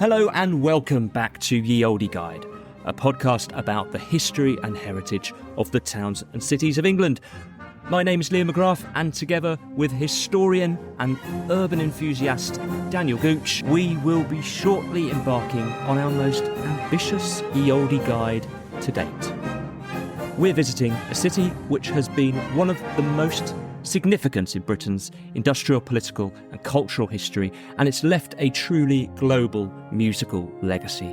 Hello and welcome back to Ye Olde Guide, a podcast about the history and heritage of the towns and cities of England. My name is Liam McGrath, and together with historian and urban enthusiast Daniel Gooch, we will be shortly embarking on our most ambitious Ye Olde Guide to date. We're visiting a city which has been one of the most significant in Britain's industrial, political and cultural history, and it's left a truly global musical legacy.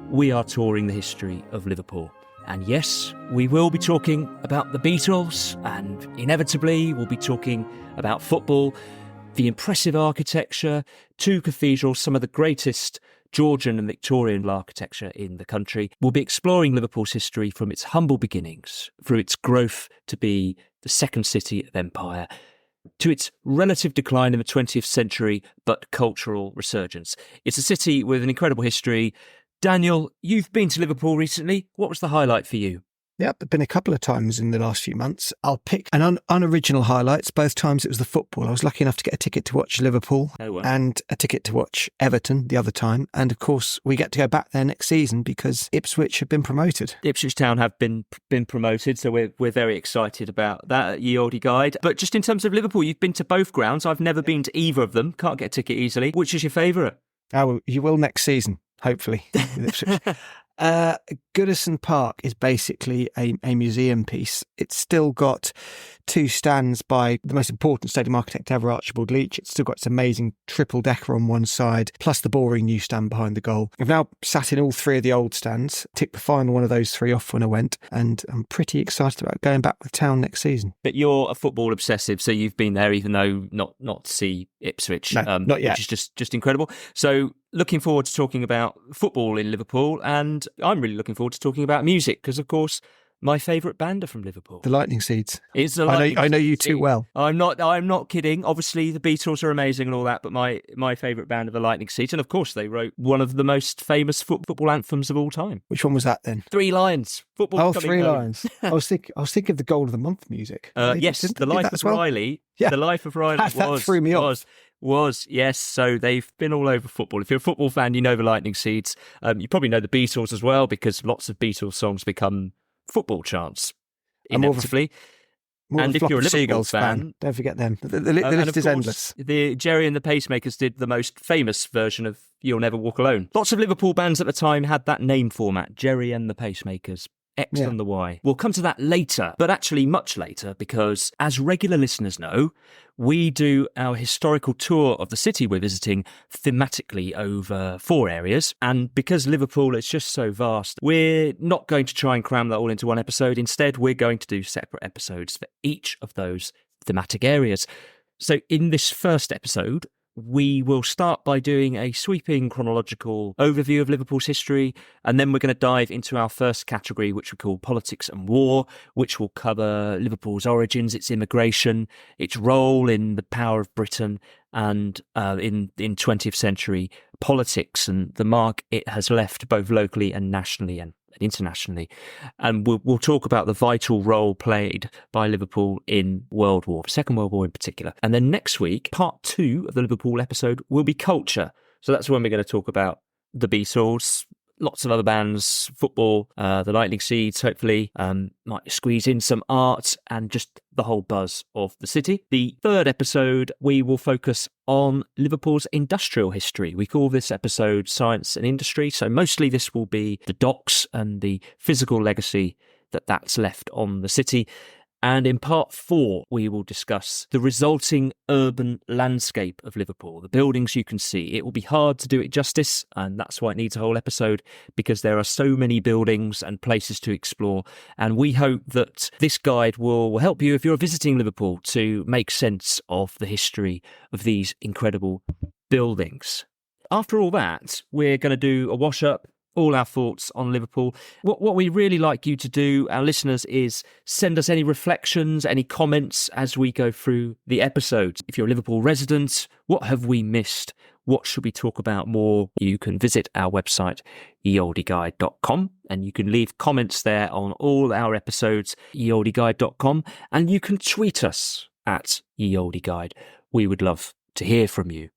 We are touring the history of Liverpool. And yes, we will be talking about the Beatles, and inevitably we'll be talking about football, the impressive architecture, two cathedrals, some of the greatest Georgian and Victorian architecture in the country. We'll be exploring Liverpool's history from its humble beginnings, through its growth to be the second city of empire, to its relative decline in the 20th century, but cultural resurgence. It's a city with an incredible history. Daniel, you've been to Liverpool recently. What was the highlight for you? Yep, I've been a couple of times in the last few months. I'll pick an unoriginal highlights. Both times it was the football. I was lucky enough to get a ticket to watch Liverpool and a ticket to watch Everton the other time. And of course, we get to go back there next season because Ipswich have been promoted. Ipswich Town have been promoted, so we're very excited about that at Ye Olde Guide. But just in terms of Liverpool, you've been to both grounds. I've never been to either of them. Can't get a ticket easily. Which is your favourite? Oh, you will next season, hopefully. With Ipswich. Goodison Park is basically a museum piece. It's still got two stands by the most important stadium architect ever, Archibald Leach. It's still got its amazing triple decker on one side, plus the boring new stand behind the goal. I've now sat in all three of the old stands, ticked the final one of those three off when I went, and I'm pretty excited about going back with Town next season. But you're a football obsessive, so you've been there even though not to see Ipswich, no, not yet. Which is just incredible. So looking forward to talking about football in Liverpool, and I'm really looking forward to talking about music because, of course, my favourite band are from Liverpool. The Lightning Seeds. It's the I know you too well. I'm not kidding. Obviously, the Beatles are amazing and all that, but my favourite band are the Lightning Seeds, and of course, they wrote one of the most famous football anthems of all time. Which one was that then? 3 Lions. Football. Oh, 3 Lions. I was thinking of the Goal of the Month music. Yes, The Life of Riley. Yeah. The Life of Riley that threw me off. Yes, so they've been all over football. If you're a football fan, you know the Lightning Seeds. You probably know the Beatles as well, because lots of Beatles songs become football chants, inevitably. And if you're a Liverpool fan, don't forget them. The list is endless. The Jerry and the Pacemakers did the most famous version of You'll Never Walk Alone. Lots of Liverpool bands at the time had that name format, Jerry and the Pacemakers. X and the Y. We'll come to that later, but actually much later, because as regular listeners know, we do our historical tour of the city we're visiting thematically over 4 areas. And because Liverpool is just so vast, we're not going to try and cram that all into one episode. Instead, we're going to do separate episodes for each of those thematic areas. So in this first episode, we will start by doing a sweeping chronological overview of Liverpool's history, and then we're going to dive into our first category, which we call Politics and War, which will cover Liverpool's origins, its immigration, its role in the power of Britain, and in 20th century politics and the mark it has left both locally and nationally and internationally. And we'll talk about the vital role played by Liverpool in World War, Second World War in particular. And then next week, part 2 of the Liverpool episode will be culture. So that's when we're going to talk about the Beatles, lots of other bands, football, the Lightning Seeds, hopefully, might squeeze in some art and just the whole buzz of the city. The third episode, we will focus on Liverpool's industrial history. We call this episode Science and Industry. So mostly this will be the docks and the physical legacy that's left on the city. And in part 4, we will discuss the resulting urban landscape of Liverpool, the buildings you can see. It will be hard to do it justice, and that's why it needs a whole episode, because there are so many buildings and places to explore. And we hope that this guide will help you, if you're visiting Liverpool, to make sense of the history of these incredible buildings. After all that, we're going to do a wash-up, all our thoughts on Liverpool. What we really like you to do, our listeners, is send us any reflections, any comments as we go through the episodes. If you're a Liverpool resident, what have we missed? What should we talk about more? You can visit our website, yeoldeguide.com, and you can leave comments there on all our episodes, yeoldeguide.com, and you can tweet us at yeoldeguide. We would love to hear from you.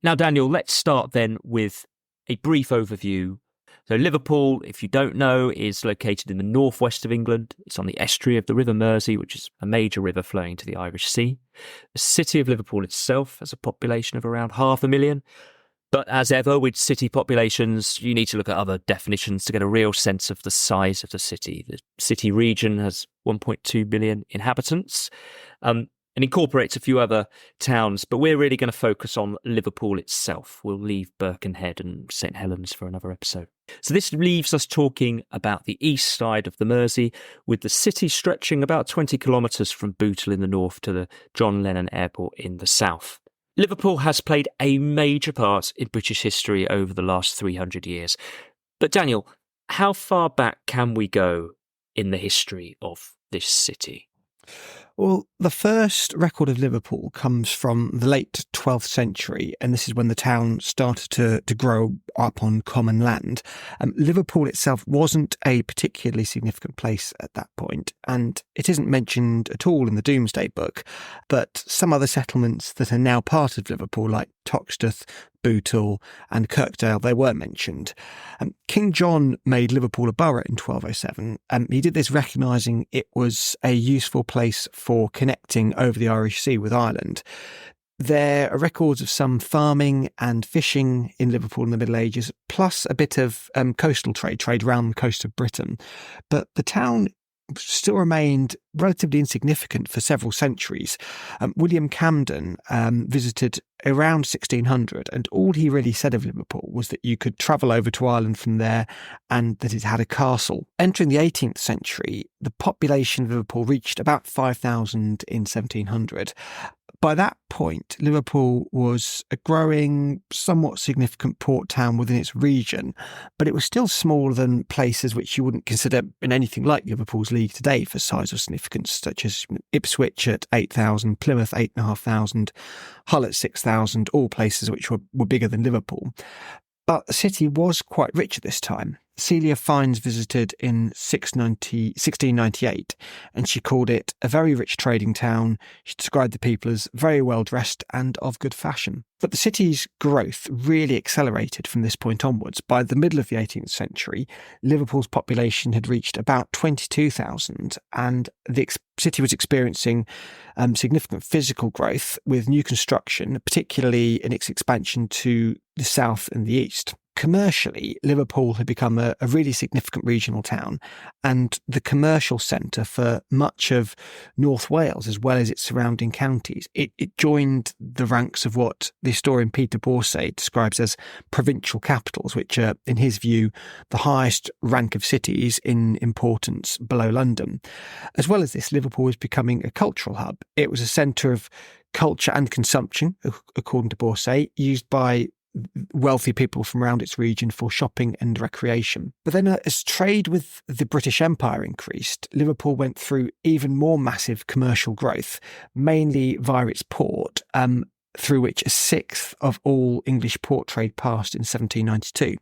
Now, Daniel, let's start then with a brief overview. So Liverpool, if you don't know, is located in the northwest of England. It's on the estuary of the River Mersey, which is a major river flowing to the Irish Sea. The city of Liverpool itself has a population of around 500,000. But as ever with city populations, you need to look at other definitions to get a real sense of the size of the city. The city region has 1.2 million inhabitants and incorporates a few other towns, but we're really going to focus on Liverpool itself. We'll leave Birkenhead and St Helens for another episode. So this leaves us talking about the east side of the Mersey, with the city stretching about 20 kilometres from Bootle in the north to the John Lennon Airport in the south. Liverpool has played a major part in British history over the last 300 years. But Daniel, how far back can we go in the history of this city? Well, the first record of Liverpool comes from the late 12th century, and this is when the town started to grow up on common land. Liverpool itself wasn't a particularly significant place at that point, and it isn't mentioned at all in the Domesday Book, but some other settlements that are now part of Liverpool, like Toxteth, Bootle and Kirkdale, they were mentioned. King John made Liverpool a borough in 1207. He did this recognising it was a useful place for connecting over the Irish Sea with Ireland. There are records of some farming and fishing in Liverpool in the Middle Ages, plus a bit of coastal trade around the coast of Britain. But the town still remained relatively insignificant for several centuries. William Camden visited around 1600, and all he really said of Liverpool was that you could travel over to Ireland from there and that it had a castle. Entering the 18th century, the population of Liverpool reached about 5,000 in 1700. By that point, Liverpool was a growing, somewhat significant port town within its region, but it was still smaller than places which you wouldn't consider in anything like Liverpool's league today for size or significance, such as Ipswich at 8,000, Plymouth 8,500, Hull at 6,000, all places which were bigger than Liverpool. But the city was quite rich at this time. Celia Fiennes visited in 1698, and she called it a very rich trading town. She described the people as very well dressed and of good fashion. But the city's growth really accelerated from this point onwards. By the middle of the 18th century, Liverpool's population had reached about 22,000, and the city was experiencing significant physical growth with new construction, particularly in its expansion to the south and the east. Commercially, Liverpool had become a really significant regional town and the commercial centre for much of North Wales as well as its surrounding counties. It joined the ranks of what the historian Peter Borsay describes as provincial capitals, which are, in his view, the highest rank of cities in importance below London. As well as this, Liverpool was becoming a cultural hub. It was a centre of culture and consumption, according to Borsay, used by wealthy people from around its region for shopping and recreation. But then as trade with the British Empire increased, Liverpool went through even more massive commercial growth, mainly via its port, through which a sixth of all English port trade passed in 1792.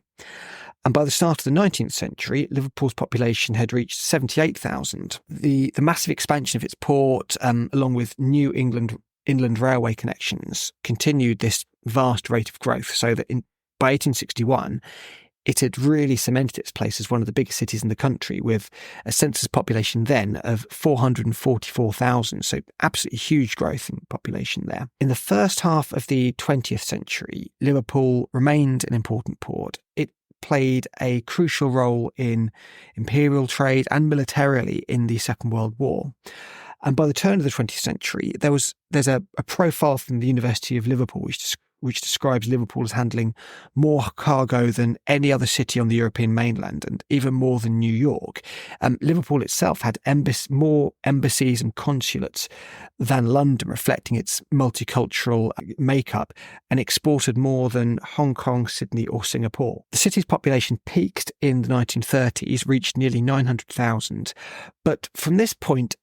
And by the start of the 19th century, Liverpool's population had reached 78,000. The massive expansion of its port, along with new inland railway connections, continued this vast rate of growth, so that by 1861 it had really cemented its place as one of the biggest cities in the country, with a census population then of 444,000, so absolutely huge growth in population there. In the first half of the 20th century, Liverpool remained an important port. It played a crucial role in imperial trade and militarily in the Second World War. And by the turn of the 20th century, there's a profile from the University of Liverpool which describes Liverpool as handling more cargo than any other city on the European mainland, and even more than New York. Liverpool itself had more embassies and consulates than London, reflecting its multicultural makeup, and exported more than Hong Kong, Sydney or Singapore. The city's population peaked in the 1930s, reached nearly 900,000. But from this point,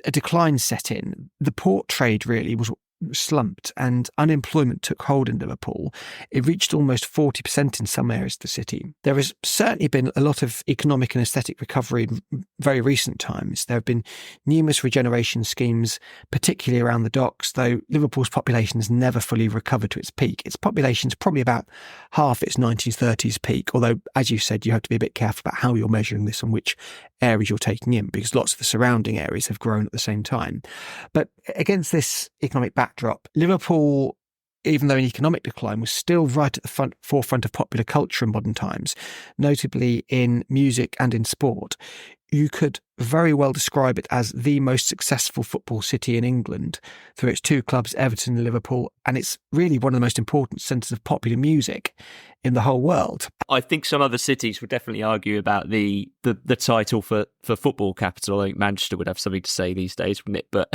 a decline set in. The port trade really was slumped and unemployment took hold in Liverpool. It reached almost 40% in some areas of the city. There has certainly been a lot of economic and aesthetic recovery in very recent times. There have been numerous regeneration schemes, particularly around the docks, though Liverpool's population has never fully recovered to its peak. Its population is probably about half its 1930s peak, although, as you said, you have to be a bit careful about how you're measuring this and which areas you're taking in, because lots of the surrounding areas have grown at the same time. But against this economic backdrop, Liverpool, even though in economic decline, was still right at the forefront of popular culture in modern times, notably in music and in sport. You could very well describe it as the most successful football city in England through its two clubs, Everton and Liverpool, and it's really one of the most important centres of popular music in the whole world. I think some other cities would definitely argue about the title for football capital. I think Manchester would have something to say these days, wouldn't it? But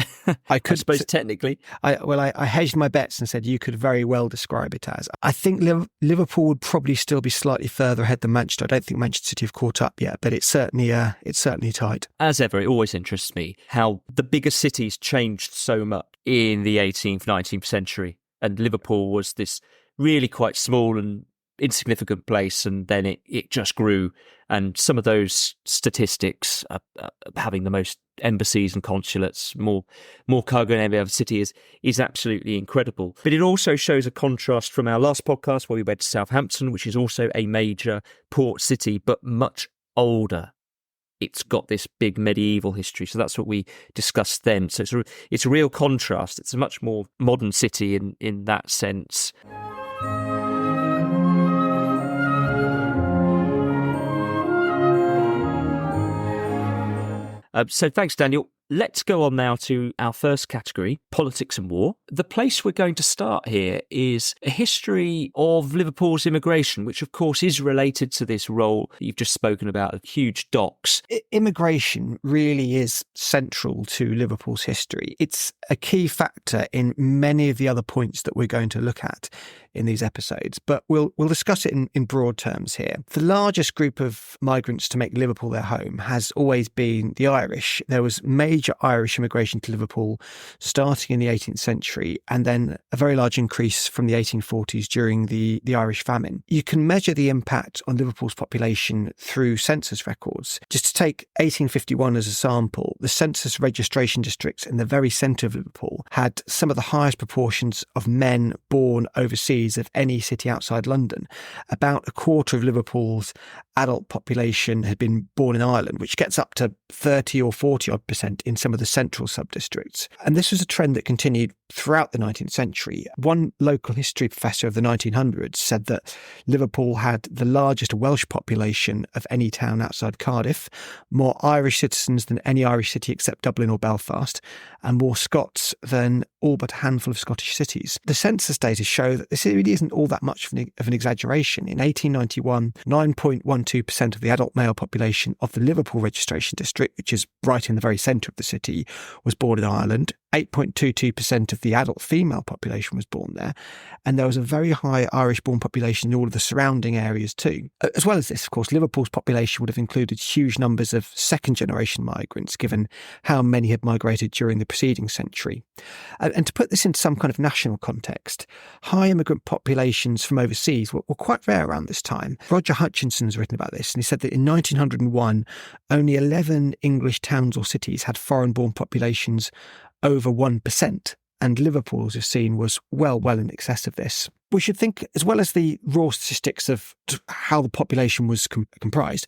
I suppose technically. I hedged my bets and said you could very well describe it as. I think Liverpool would probably still be slightly further ahead than Manchester. I don't think Manchester City have caught up yet, but it's certainly tight. As ever, it always interests me how the bigger cities changed so much in the 18th, 19th century. And Liverpool was this really quite small and insignificant place, and then it just grew. And some of those statistics, having the most embassies and consulates, more cargo in every other city, is absolutely incredible. But it also shows a contrast from our last podcast where we went to Southampton, which is also a major port city, but much older. It's got this big medieval history. So that's what we discussed then. So it's a real contrast. It's a much more modern city in that sense. So thanks, Daniel. Let's go on now to our first category, politics and war. The place we're going to start here is a history of Liverpool's immigration, which of course is related to this role you've just spoken about, of huge docks. Immigration really is central to Liverpool's history. It's a key factor in many of the other points that we're going to look at in these episodes, but we'll discuss it in broad terms here. The largest group of migrants to make Liverpool their home has always been the Irish. There was major Irish immigration to Liverpool starting in the 18th century, and then a very large increase from the 1840s during the Irish famine. You can measure the impact on Liverpool's population through census records. Just to take 1851 as a sample, the census registration districts in the very centre of Liverpool had some of the highest proportions of men born overseas of any city outside London. About a quarter of Liverpool's adult population had been born in Ireland, which gets up to 30 or 40% in some of the central sub-districts. And this was a trend that continued throughout the 19th century. One local history professor of the 1900s said that Liverpool had the largest Welsh population of any town outside Cardiff, more Irish citizens than any Irish city except Dublin or Belfast, and more Scots than all but a handful of Scottish cities. The census data show that this really isn't all that much of an exaggeration. In 1891, 9.12% of the adult male population of the Liverpool registration district, which is right in the very centre of the city, was born in Ireland. 8.22% of the adult female population was born there, and there was a very high Irish-born population in all of the surrounding areas too. As well as this, of course, Liverpool's population would have included huge numbers of second-generation migrants, given how many had migrated during the preceding century. And to put this into some kind of national context, high immigrant populations from overseas were quite rare around this time. Roger Hutchinson's written about this, and he said that in 1901, only 11 English towns or cities had foreign-born populations over 1%, and Liverpool, as you've seen, was well in excess of this. We should think, as well as the raw statistics of how the population was comprised,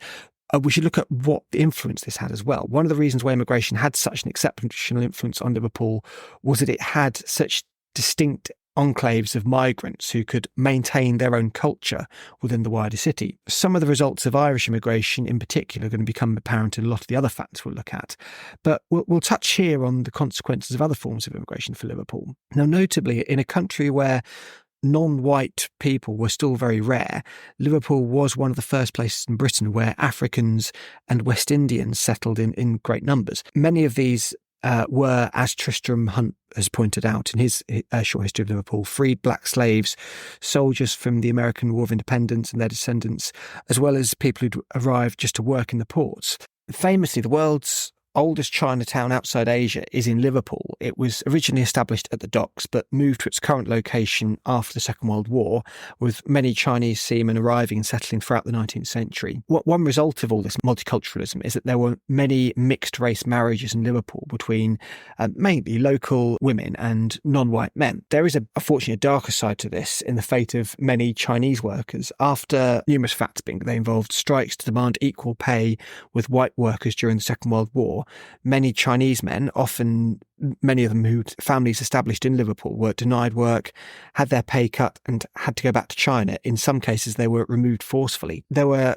we should look at what the influence this had as well. One of the reasons why immigration had such an exceptional influence on Liverpool was that it had such distinct enclaves of migrants who could maintain their own culture within the wider city. Some of the results of Irish immigration in particular are going to become apparent in a lot of the other facts we'll look at. But we'll touch here on the consequences of other forms of immigration for Liverpool. Now, notably, in a country where non-white people were still very rare, Liverpool was one of the first places in Britain where Africans and West Indians settled in great numbers. Many of these were, as Tristram Hunt has pointed out in his short history of Liverpool, freed black slaves, soldiers from the American War of Independence and their descendants, as well as people who'd arrived just to work in the ports. Famously, the world's oldest Chinatown outside Asia is in Liverpool. It was originally established at the docks, but moved to its current location after the Second World War, with many Chinese seamen arriving and settling throughout the 19th century. One result of all this multiculturalism is that there were many mixed-race marriages in Liverpool between mainly local women and non-white men. There is unfortunately a darker side to this in the fate of many Chinese workers. After numerous facts they involved strikes to demand equal pay with white workers during the Second World War. Many Chinese men, often many of them whose families established in Liverpool, were denied work, had their pay cut and had to go back to China. In some cases, they were removed forcefully. There were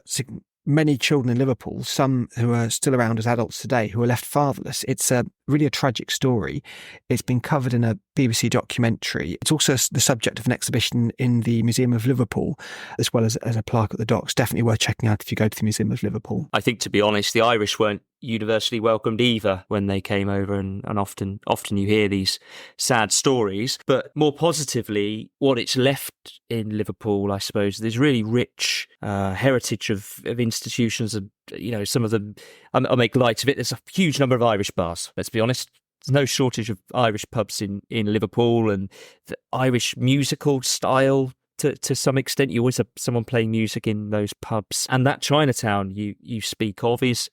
many children in Liverpool, some who are still around as adults today, who are left fatherless. It's really a tragic story. It's been covered in a BBC documentary. It's also the subject of an exhibition in the Museum of Liverpool, as well as a plaque at the docks. Definitely worth checking out if you go to the Museum of Liverpool. I think, to be honest, the Irish weren't universally welcomed either when they came over, and often you hear these sad stories. But more positively, what it's left in Liverpool, I suppose, there's really rich heritage of institutions. And some of them, I'll make light of it. There's a huge number of Irish bars, let's be honest. There's no shortage of Irish pubs in Liverpool, and the Irish musical style, to some extent, you always have someone playing music in those pubs. And that Chinatown you speak of is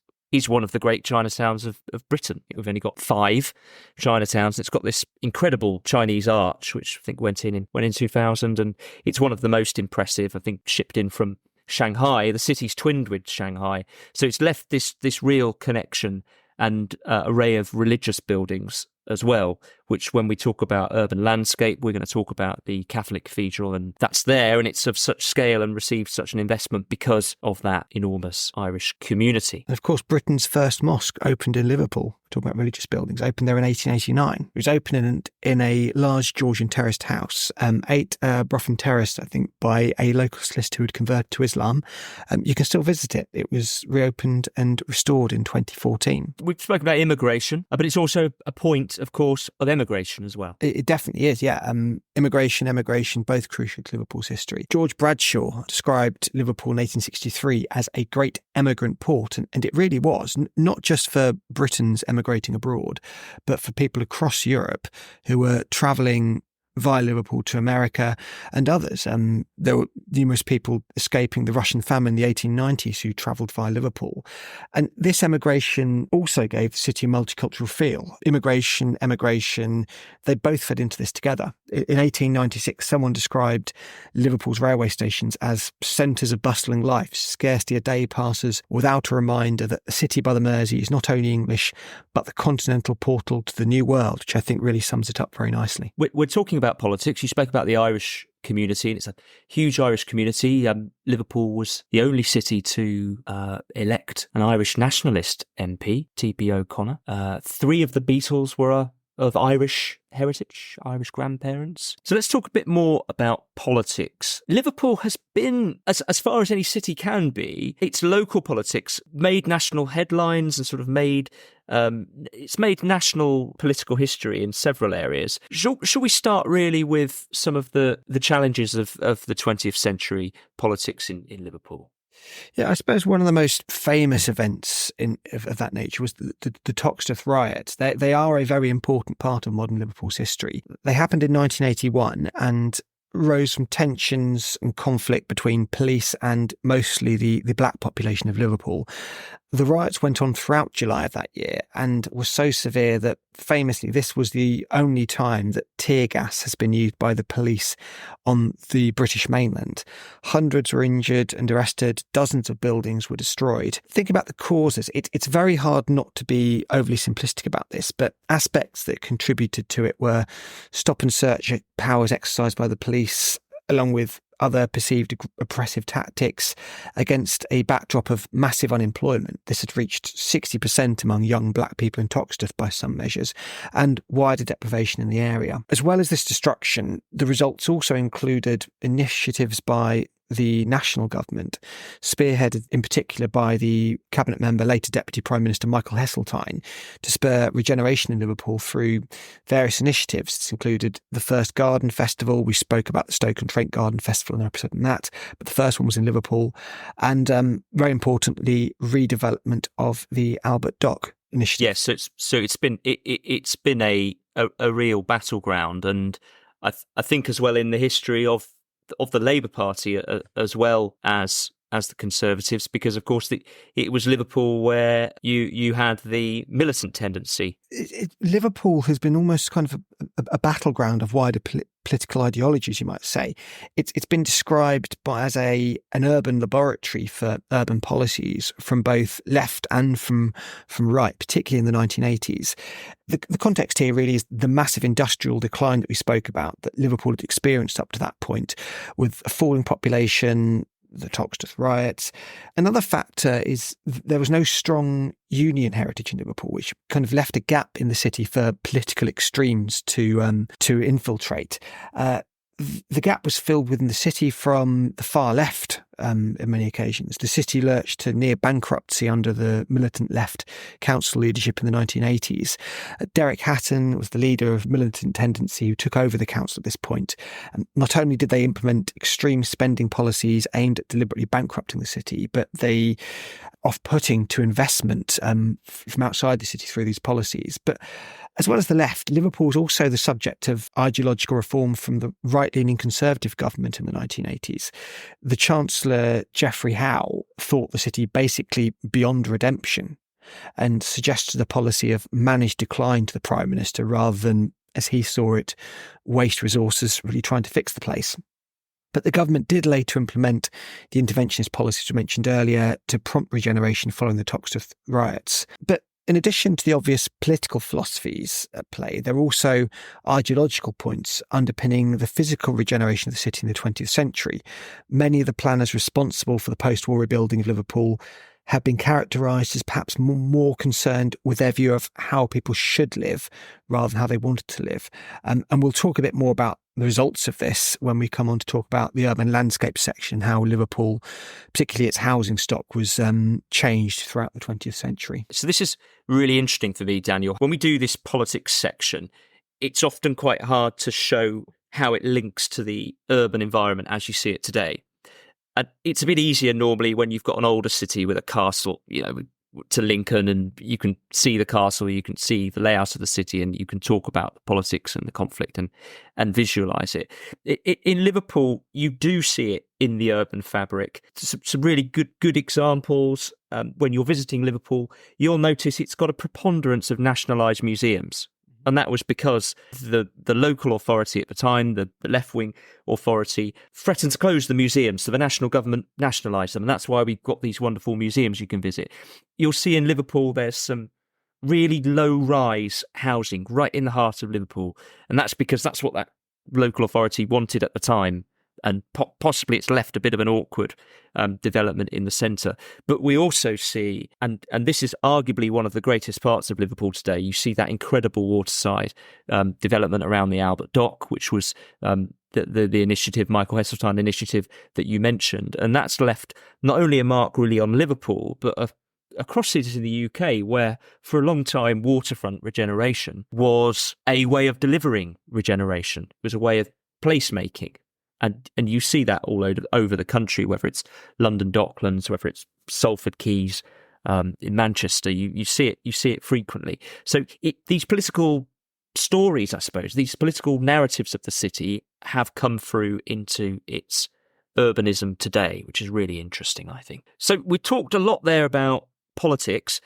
one of the great Chinatowns of Britain. We've only got 5 Chinatowns. It's got this incredible Chinese arch, which I think went in 2000, and it's one of the most impressive, I think, shipped in from Shanghai. The city's twinned with Shanghai. So it's left this real connection and array of religious buildings as well, which when we talk about urban landscape, we're going to talk about the Catholic Cathedral, and that's there, and it's of such scale and received such an investment because of that enormous Irish community. And of course, Britain's first mosque opened in Liverpool. Talking about religious buildings, opened there in 1889. It was opened in a large Georgian terraced house, 8 Broughen Terrace, I think, by a local solicitor who had converted to Islam. You can still visit it. It was reopened and restored in 2014. We've spoken about immigration, but it's also a point, of course, of emigration as well. It definitely is, yeah. Immigration, emigration, both crucial to Liverpool's history. George Bradshaw described Liverpool in 1863 as a great emigrant port, and it really was, not just for Britain's emigrating abroad, but for people across Europe who were travelling via Liverpool to America and others. There were numerous people escaping the Russian famine in the 1890s who travelled via Liverpool. And this emigration also gave the city a multicultural feel. Immigration, emigration, they both fed into this together. In 1896, someone described Liverpool's railway stations as centres of bustling life. Scarcely a day passes without a reminder that the city by the Mersey is not only English, but the continental portal to the New World, which I think really sums it up very nicely. We're talking about politics. You spoke about the Irish community, and it's a huge Irish community. Liverpool was the only city to elect an Irish nationalist MP, T.P. O'Connor. 3 of the Beatles were of Irish heritage, Irish grandparents. So let's talk a bit more about politics. Liverpool has been, as far as any city can be, its local politics made national headlines and sort of made it's made national political history in several areas. Shall we start really with some of the challenges of the 20th century politics in Liverpool? Yeah, I suppose one of the most famous events of that nature was the Toxteth riots. They are a very important part of modern Liverpool's history. They happened in 1981 and rose from tensions and conflict between police and mostly the black population of Liverpool. The riots went on throughout July of that year and were so severe that famously this was the only time that tear gas has been used by the police on the British mainland. Hundreds were injured and arrested, dozens of buildings were destroyed. Think about the causes. It's very hard not to be overly simplistic about this, but aspects that contributed to it were stop and search powers exercised by the police, along with other perceived oppressive tactics against a backdrop of massive unemployment. This had reached 60% among young black people in Toxteth by some measures, and wider deprivation in the area. As well as this destruction, the results also included initiatives by the national government, spearheaded in particular by the cabinet member, later Deputy Prime Minister Michael Heseltine, to spur regeneration in Liverpool through various initiatives. This included the first Garden Festival. We spoke about the Stoke-on-Trent Garden Festival in an episode on that, but the first one was in Liverpool. And very importantly, redevelopment of the Albert Dock. initiative. Yes, it's been a real battleground, and I think as well in the history of the Labour Party as well as the Conservatives, because of course it was Liverpool where you had the militant tendency. Liverpool has been almost kind of a battleground of wider political ideologies, you might say. It's been described as an urban laboratory for urban policies from both left and from right, particularly in the 1980s. The context here really is the massive industrial decline that we spoke about that Liverpool had experienced up to that point, with a falling population, the Toxteth riots. Another factor is there was no strong union heritage in Liverpool, which kind of left a gap in the city for political extremes to infiltrate. The gap was filled within the city from the far left on many occasions. The city lurched to near bankruptcy under the militant left council leadership in the 1980s. Derek Hatton was the leader of militant tendency who took over the council at this point. Not only did they implement extreme spending policies aimed at deliberately bankrupting the city, but they off-putting to investment from outside the city through these policies. But as well as the left, Liverpool was also the subject of ideological reform from the right-leaning Conservative government in the 1980s. The Chancellor, Geoffrey Howe, thought the city basically beyond redemption and suggested a policy of managed decline to the Prime Minister rather than, as he saw it, waste resources really trying to fix the place. But the government did later implement the interventionist policies we mentioned earlier to prompt regeneration following the Toxteth riots. But in addition to the obvious political philosophies at play, there are also ideological points underpinning the physical regeneration of the city in the 20th century. Many of the planners responsible for the post-war rebuilding of Liverpool have been characterised as perhaps more concerned with their view of how people should live rather than how they wanted to live. And we'll talk a bit more about the results of this when we come on to talk about the urban landscape section, how Liverpool, particularly its housing stock, was changed throughout the 20th century. So this is really interesting for me, Daniel. When we do this politics section, it's often quite hard to show how it links to the urban environment as you see it today. And it's a bit easier normally when you've got an older city with a castle, to Lincoln, and you can see the castle, you can see the layout of the city, and you can talk about the politics and the conflict and visualise it. In Liverpool, you do see it in the urban fabric. Some really good examples. When you're visiting Liverpool, you'll notice it's got a preponderance of nationalised museums. And that was because the local authority at the time, the left-wing authority, threatened to close the museums, so the national government nationalised them. And that's why we've got these wonderful museums you can visit. You'll see in Liverpool there's some really low-rise housing right in the heart of Liverpool. And that's because that's what that local authority wanted at the time. And possibly it's left a bit of an awkward development in the centre. But we also see, and this is arguably one of the greatest parts of Liverpool today, you see that incredible waterside development around the Albert Dock, which was the initiative, Michael Heseltine initiative that you mentioned. And that's left not only a mark really on Liverpool, but across cities in the UK, where for a long time waterfront regeneration was a way of delivering regeneration, it was a way of placemaking. And you see that all over the country, whether it's London Docklands, whether it's Salford Quays, in Manchester, you see it frequently. So these political stories, I suppose, these political narratives of the city have come through into its urbanism today, which is really interesting, I think. So we talked a lot there about politics.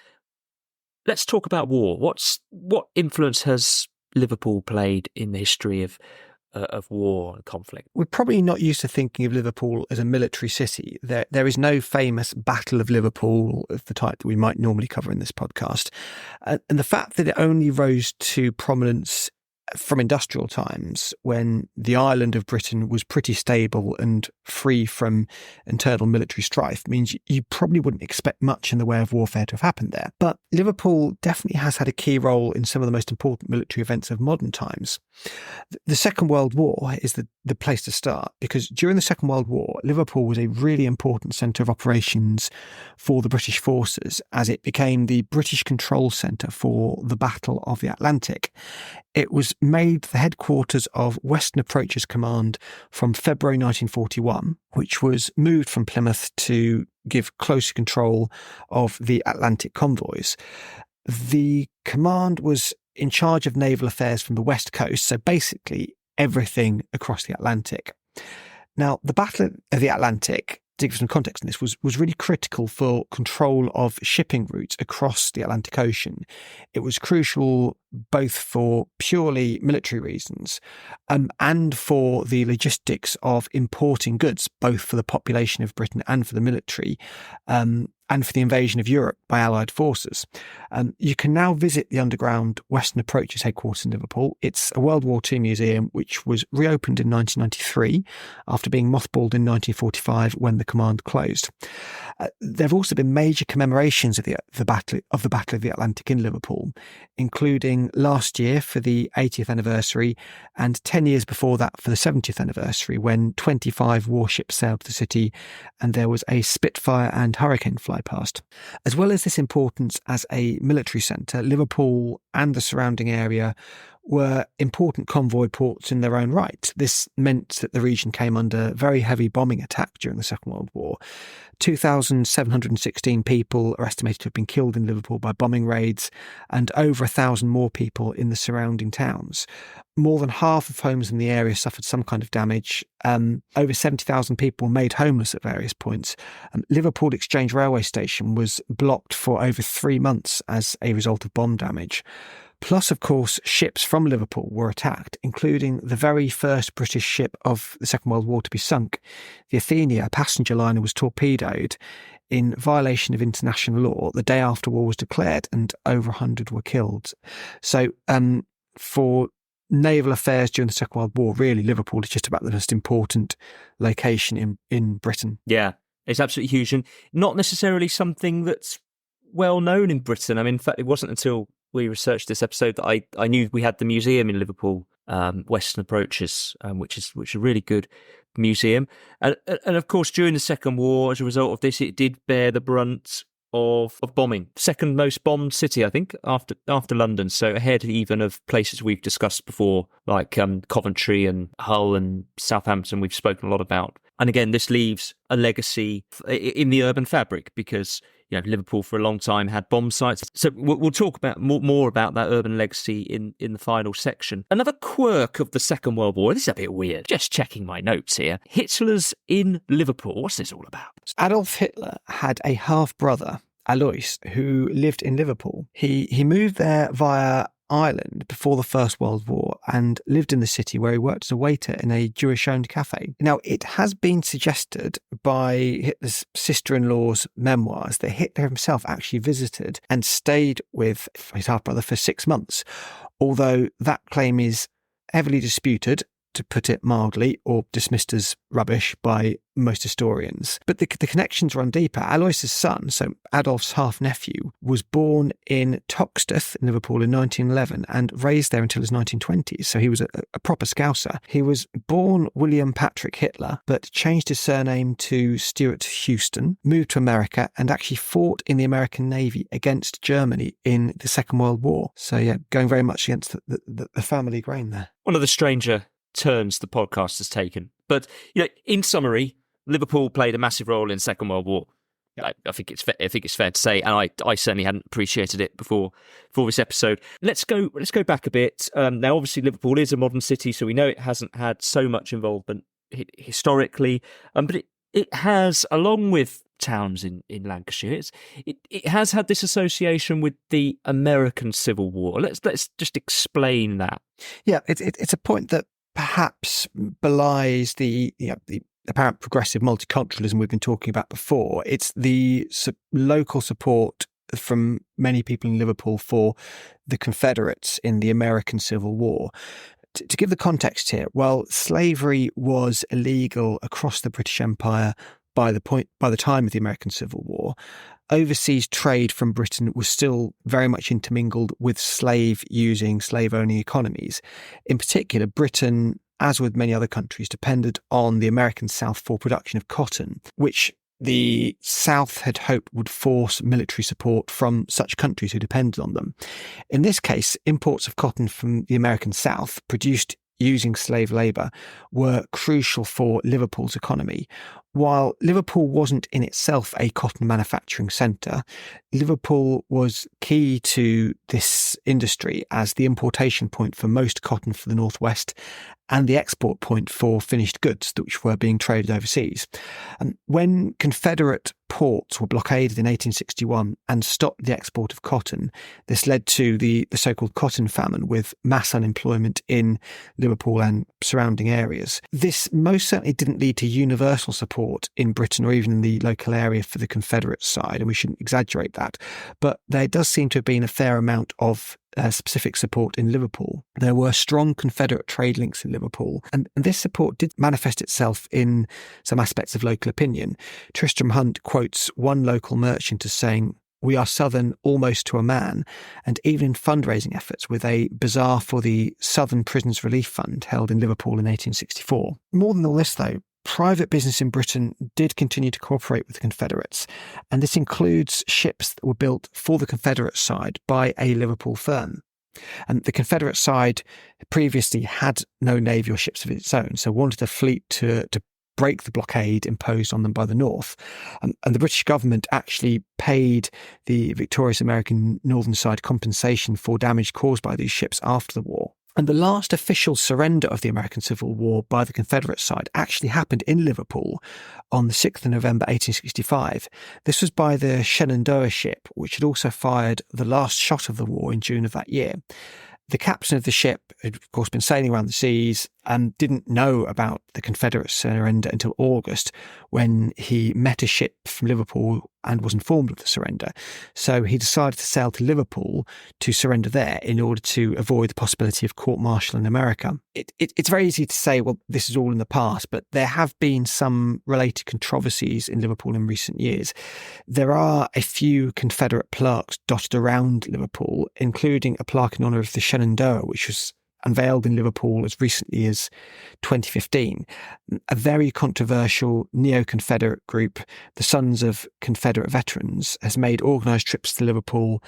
Let's talk about war. What influence has Liverpool played in the history of war and conflict? We're probably not used to thinking of Liverpool as a military city. There is no famous Battle of Liverpool of the type that we might normally cover in this podcast. And the fact that it only rose to prominence from industrial times, when the island of Britain was pretty stable and free from internal military strife, means you probably wouldn't expect much in the way of warfare to have happened there. But Liverpool definitely has had a key role in some of the most important military events of modern times. The Second World War is the place to start, because during the Second World War, Liverpool was a really important centre of operations for the British forces, as it became the British control centre for the Battle of the Atlantic. It was made the headquarters of Western Approaches Command from February 1941, which was moved from Plymouth to give closer control of the Atlantic convoys. The command was in charge of naval affairs from the west coast, so basically everything across the Atlantic. Now, the Battle of the Atlantic, to give some context on this, was really critical for control of shipping routes across the Atlantic Ocean. It was crucial both for purely military reasons and for the logistics of importing goods, both for the population of Britain and for the military, and for the invasion of Europe by Allied forces. You can now visit the underground Western Approaches headquarters in Liverpool. It's a World War II museum which was reopened in 1993 after being mothballed in 1945 when the command closed. There have also been major commemorations of the Battle of the Atlantic in Liverpool, including last year for the 80th anniversary and 10 years before that for the 70th anniversary, when 25 warships sailed to the city and there was a Spitfire and Hurricane fly past. As well as this importance as a military centre, Liverpool and the surrounding area were important convoy ports in their own right. This meant that the region came under very heavy bombing attack during the Second World War. 2,716 people are estimated to have been killed in Liverpool by bombing raids, and over 1,000 more people in the surrounding towns. More than half of homes in the area suffered some kind of damage. Over 70,000 people were made homeless at various points. Liverpool Exchange Railway Station was blocked for over 3 months as a result of bomb damage. Plus, of course, ships from Liverpool were attacked, including the very first British ship of the Second World War to be sunk. The Athenia, a passenger liner, was torpedoed in violation of international law the day after war was declared, and over 100 were killed. So, for naval affairs during the Second World War, really, Liverpool is just about the most important location in Britain. Yeah, it's absolutely huge, and not necessarily something that's well known in Britain. I mean, in fact, it wasn't until we researched this episode that I knew we had the museum in Liverpool, Western Approaches, which is a really good museum. And of course, during the Second War, as a result of this, it did bear the brunt of bombing. Second most bombed city, I think, after London. So ahead even of places we've discussed before, like Coventry and Hull and Southampton, we've spoken a lot about. And again, this leaves a legacy in the urban fabric because, you know, Liverpool for a long time had bomb sites. So we'll talk about more about that urban legacy in the final section. Another quirk of the Second World War, this is a bit weird, just checking my notes here. Hitler's in Liverpool. What's this all about? Adolf Hitler had a half-brother, Alois, who lived in Liverpool. He moved there via Ireland before the First World War and lived in the city, where he worked as a waiter in a Jewish-owned cafe. Now, it has been suggested by Hitler's sister-in-law's memoirs that Hitler himself actually visited and stayed with his half-brother for 6 months, although that claim is heavily disputed, to put it mildly, or dismissed as rubbish by most historians. But the connections run deeper. Alois's son, so Adolf's half-nephew, was born in Toxteth in Liverpool in 1911 and raised there until his 1920s, so he was a proper Scouser. He was born William Patrick Hitler, but changed his surname to Stuart Houston, moved to America, and actually fought in the American Navy against Germany in the Second World War. So yeah, going very much against the family grain there. One of the stranger turns the podcast has taken. But, you know, in summary, Liverpool played a massive role in the Second World War. Yep. I think it's fair to say, and I certainly hadn't appreciated it before this episode. Let's go back a bit. Now, obviously, Liverpool is a modern city, so we know it hasn't had so much involvement historically, but it has, along with towns in Lancashire, it has had this association with the American Civil War. Let's just explain that. Yeah, it's a point that perhaps belies the apparent progressive multiculturalism we've been talking about before. It's the local support from many people in Liverpool for the Confederates in the American Civil War. To give the context here, well, slavery was illegal across the British Empire by the time of the American Civil War. Overseas trade from Britain was still very much intermingled with slave-using, slave-owning economies. In particular, Britain, as with many other countries, depended on the American South for production of cotton, which the South had hoped would force military support from such countries who depended on them. In this case, imports of cotton from the American South produced using slave labour were crucial for Liverpool's economy. While Liverpool wasn't in itself a cotton manufacturing centre, Liverpool was key to this industry as the importation point for most cotton for the Northwest and the export point for finished goods which were being traded overseas. And when Confederate ports were blockaded in 1861 and stopped the export of cotton, this led to the so-called cotton famine with mass unemployment in Liverpool and surrounding areas. This most certainly didn't lead to universal support in Britain or even in the local area for the Confederate side, and we shouldn't exaggerate that. But there does seem to have been a fair amount of specific support in Liverpool. There were strong Confederate trade links in Liverpool, and this support did manifest itself in some aspects of local opinion. Tristram Hunt quotes one local merchant as saying, "We are Southern almost to a man," and even in fundraising efforts with a bazaar for the Southern Prisoners Relief Fund held in Liverpool in 1864. More than all this, though, private business in Britain did continue to cooperate with the Confederates, and this includes ships that were built for the Confederate side by a Liverpool firm. And the Confederate side previously had no navy or ships of its own, so wanted a fleet to break the blockade imposed on them by the North. And the British government actually paid the victorious American northern side compensation for damage caused by these ships after the war. And the last official surrender of the American Civil War by the Confederate side actually happened in Liverpool on the 6th of November 1865. This was by the Shenandoah ship, which had also fired the last shot of the war in June of that year. The captain of the ship had, of course, been sailing around the seas and didn't know about the Confederate surrender until August, when he met a ship from Liverpool and was informed of the surrender. So he decided to sail to Liverpool to surrender there in order to avoid the possibility of court-martial in America. It's very easy to say, well, this is all in the past, but there have been some related controversies in Liverpool in recent years. There are a few Confederate plaques dotted around Liverpool, including a plaque in honour of the Shenandoah, which was unveiled in Liverpool as recently as 2015. A very controversial neo-Confederate group, the Sons of Confederate Veterans, has made organised trips to Liverpool,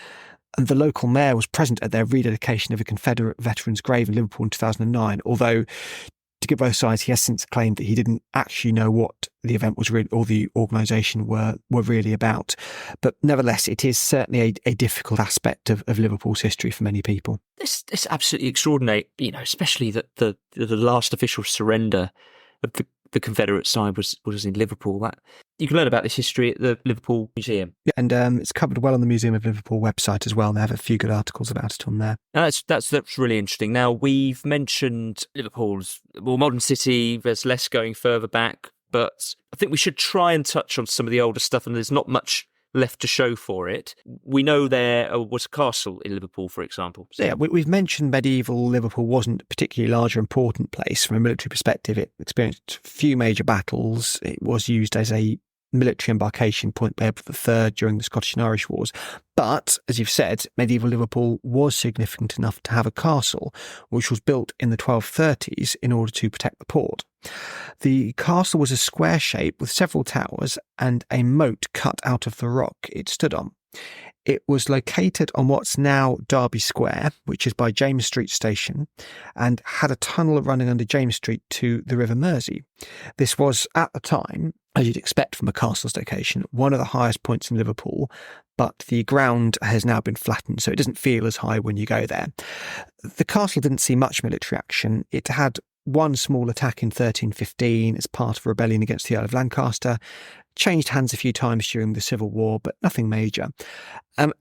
and the local mayor was present at their rededication of a Confederate veteran's grave in Liverpool in 2009, although to give both sides, he has since claimed that he didn't actually know what the event was really, or the organisation were really about. But nevertheless, it is certainly a difficult aspect of Liverpool's history for many people. It's absolutely extraordinary, especially that the last official surrender of the Confederate side was in Liverpool. That you can learn about this history at the Liverpool Museum. Yeah, and it's covered well on the Museum of Liverpool website as well. They have a few good articles about it on there. That's really interesting. Now, we've mentioned Liverpool's more modern city. There's less going further back, but I think we should try and touch on some of the older stuff, and there's not much left to show for it. We know there was a castle in Liverpool, for example. So yeah, we've mentioned medieval Liverpool wasn't a particularly large or important place from a military perspective. It experienced few major battles. It was used as a military embarkation point by Edward III during the Scottish and Irish Wars. But, as you've said, medieval Liverpool was significant enough to have a castle, which was built in the 1230s in order to protect the port. The castle was a square shape with several towers and a moat cut out of the rock it stood on. It was located on what's now Derby Square, which is by James Street Station, and had a tunnel running under James Street to the River Mersey. This was, at the time, as you'd expect from a castle's location, one of the highest points in Liverpool, but the ground has now been flattened, so it doesn't feel as high when you go there. The castle didn't see much military action. It had one small attack in 1315 as part of a rebellion against the Earl of Lancaster, changed hands a few times during the Civil War, but nothing major.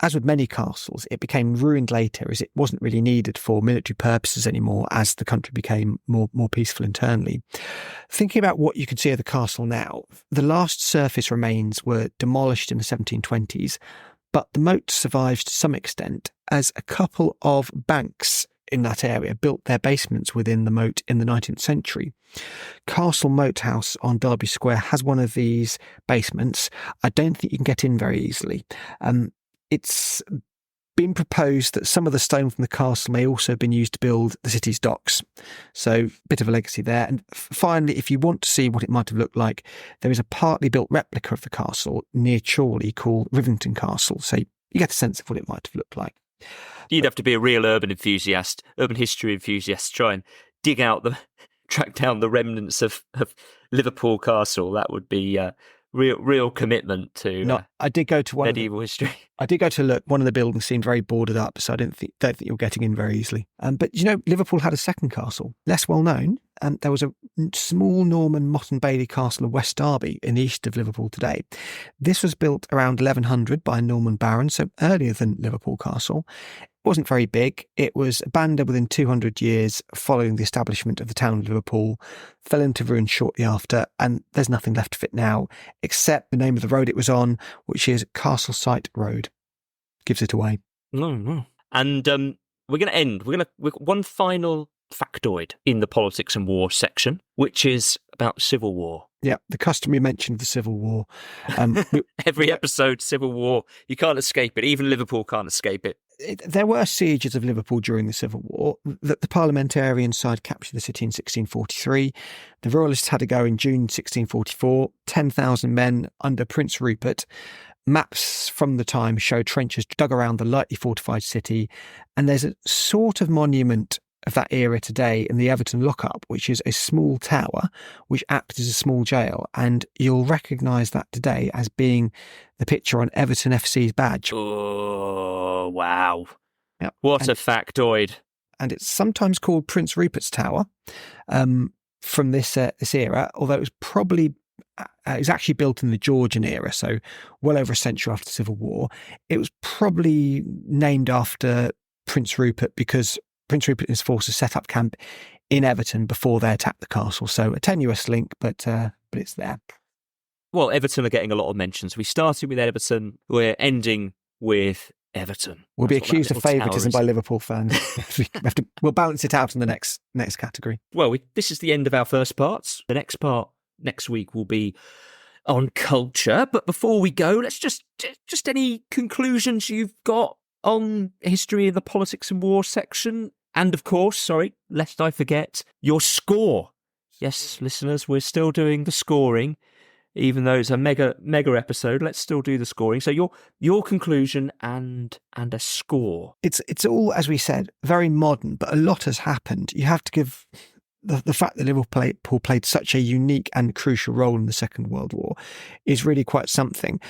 As with many castles, it became ruined later as it wasn't really needed for military purposes anymore as the country became more peaceful internally. Thinking about what you can see of the castle now, the last surface remains were demolished in the 1720s, but the moat survives to some extent as a couple of banks in that area built their basements within the moat in the 19th century. Castle Moat House on Derby Square has one of these basements. I don't think you can get in very easily. It's been proposed that some of the stone from the castle may also have been used to build the city's docks. So, a bit of a legacy there. And finally, if you want to see what it might have looked like, there is a partly built replica of the castle near Chorley called Rivington Castle. So you get a sense of what it might have looked like. You'd have to be a real urban history enthusiast to try and track down the remnants of Liverpool Castle. That would be real commitment to I did go to medieval history. I did go to look. One of the buildings seemed very boarded up, so I don't think you're getting in very easily. But Liverpool had a second castle, less well known. There was a small Norman Motte and Bailey Castle of West Derby in the east of Liverpool today. This was built around 1100 by a Norman baron, so earlier than Liverpool Castle. It wasn't very big. It was abandoned within 200 years following the establishment of the town of Liverpool, fell into ruin shortly after, and there's nothing left of it now, except the name of the road it was on, which is Castleside Road. Gives it away. No. And we're going to end. We've got one final factoid in the politics and war section, which is about Civil War. Yeah, the customary mention of the Civil War. Every episode, Civil War. You can't escape it. Even Liverpool can't escape it. There were sieges of Liverpool during the Civil War. The parliamentarian side captured the city in 1643. The Royalists had a go in June 1644. 10,000 men under Prince Rupert. Maps from the time show trenches dug around the lightly fortified city. And there's a sort of monument of that era today in the Everton lockup, which is a small tower which acts as a small jail, and you'll recognise that today as being the picture on Everton FC's badge. Oh, wow. Yep. What a factoid. And it's sometimes called Prince Rupert's Tower from this era, although it was probably it was actually built in the Georgian era, so well over a century after the Civil War. It was probably named after Prince Rupert because Prince Rupert and his forces set up camp in Everton before they attacked the castle. So a tenuous link, but it's there. Well, Everton are getting a lot of mentions. We started with Everton. We're ending with Everton. We'll be accused of favouritism by Liverpool fans. We'll balance it out in the next category. Well, this is the end of our first part. The next part next week will be on culture. But before we go, let's just any conclusions you've got on history of the politics and war section. And of course, lest I forget, your score. Yes, listeners, we're still doing the scoring, even though it's a mega episode. Let's still do the scoring. So your conclusion and a score. It's all, as we said, very modern, but a lot has happened. You have to give the fact that Liverpool played such a unique and crucial role in the Second World War is really quite something.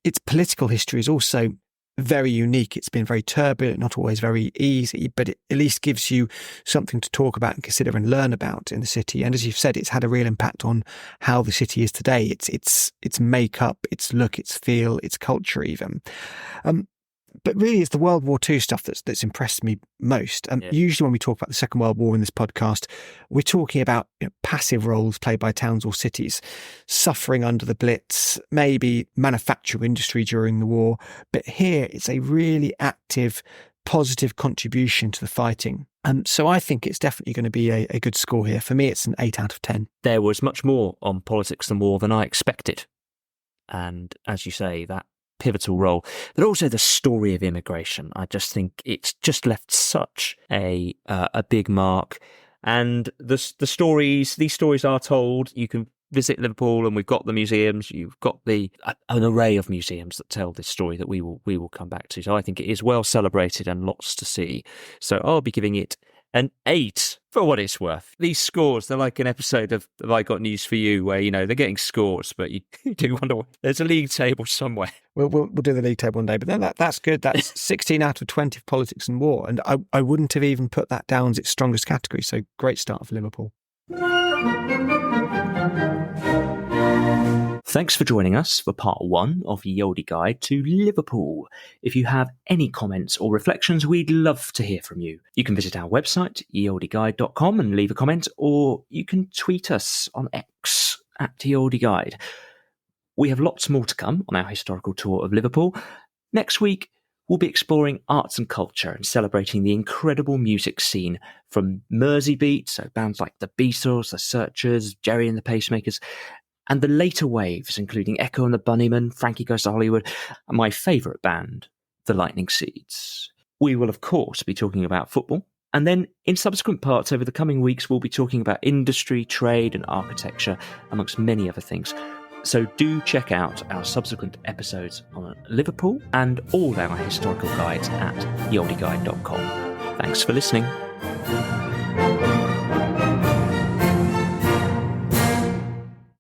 Its political history is also very unique. It's been very turbulent, not always very easy, but it at least gives you something to talk about and consider and learn about in the city. And as you've said, it's had a real impact on how the city is today. Its makeup, its look, its feel, its culture even. But really, it's the World War II stuff that's impressed me most. And usually when we talk about the Second World War in this podcast, we're talking about passive roles played by towns or cities, suffering under the Blitz, maybe manufacturing industry during the war. But here, it's a really active, positive contribution to the fighting. So I think it's definitely going to be a good score here. For me, it's an 8 out of 10. There was much more on politics and war than I expected. And as you say, that pivotal role, but also the story of immigration. I just think it's just left such a big mark. And these stories are told. You can visit Liverpool, and we've got the museums. You've got an array of museums that tell this story that we will come back to. So I think it is well celebrated and lots to see. So I'll be giving it an 8 for what it's worth. These scores, they're like an episode of I Got News for You, where they're getting scores, but you do wonder there's a league table somewhere. We'll do the league table one day, but then that's good. That's 16 out of 20 for politics and war, and I wouldn't have even put that down as its strongest category. So great start for Liverpool. Thanks for joining us for part 1 of Ye Olde Guide to Liverpool. If you have any comments or reflections, we'd love to hear from you. You can visit our website, yeoldeguide.com, and leave a comment, or you can tweet us on X @YeOldeGuide. We have lots more to come on our historical tour of Liverpool. Next week, we'll be exploring arts and culture and celebrating the incredible music scene from Merseybeat, so bands like the Beatles, the Searchers, Jerry and the Pacemakers, and the later waves, including Echo and the Bunnymen, Frankie Goes to Hollywood, and my favourite band, the Lightning Seeds. We will, of course, be talking about football, and then in subsequent parts over the coming weeks, we'll be talking about industry, trade and architecture, amongst many other things. So do check out our subsequent episodes on Liverpool and all our historical guides at yeoldeguide.com. Thanks for listening.